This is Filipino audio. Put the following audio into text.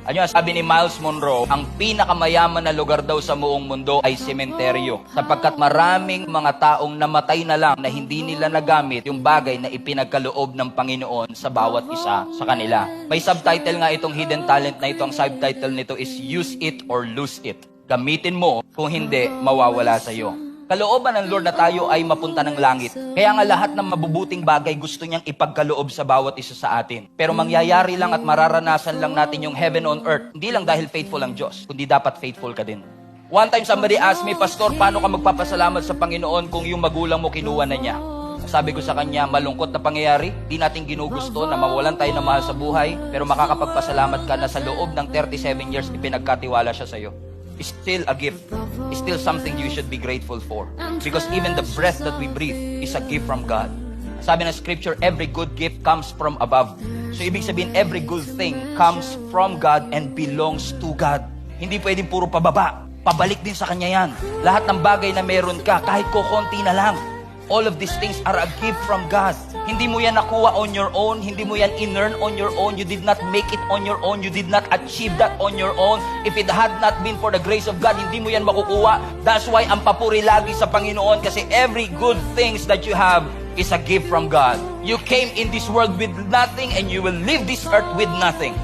Ano yung sabi ni Miles Monroe, ang pinakamayaman na lugar daw sa buong mundo ay sementeryo. Sapagkat maraming mga taong namatay na lang na hindi nila nagamit yung bagay na ipinagkaloob ng Panginoon sa bawat isa sa kanila. May subtitle nga itong hidden talent na ito. Ang subtitle nito is Use It or Lose It. Gamitin mo, kung hindi, mawawala sa iyo. Kalooban ng Lord na tayo ay mapunta ng langit. Kaya nga lahat ng mabubuting bagay gusto niyang ipagkaloob sa bawat isa sa atin. Pero mangyayari lang at mararanasan lang natin yung heaven on earth. Hindi lang dahil faithful ang Diyos, kundi dapat faithful ka din. One time somebody asked me, Pastor, paano ka magpapasalamat sa Panginoon kung yung magulang mo kinuha na niya? Sabi ko sa kanya, malungkot na pangyayari, di natin ginugusto na mawalan tayo ng mahal sa buhay, pero makakapagpasalamat ka na sa loob ng 37 years ipinagkatiwala siya sa iyo. Is still a gift. Is still something you should be grateful for. Because even the breath that we breathe is a gift from God. Sabi ng scripture, every good gift comes from above. So ibig sabihin, every good thing comes from God and belongs to God. Hindi pwedeng puro pababa. Pabalik din sa Kanya yan. Lahat ng bagay na meron ka, kahit kukunti na lang. All of these things are a gift from God. Hindi mo yan nakuha on your own. Hindi mo yan in-earn on your own. You did not make it on your own. You did not achieve that on your own. If it had not been for the grace of God, hindi mo yan makukuha. That's why ang papuri lagi sa Panginoon kasi every good things that you have is a gift from God. You came in this world with nothing and you will leave this earth with nothing.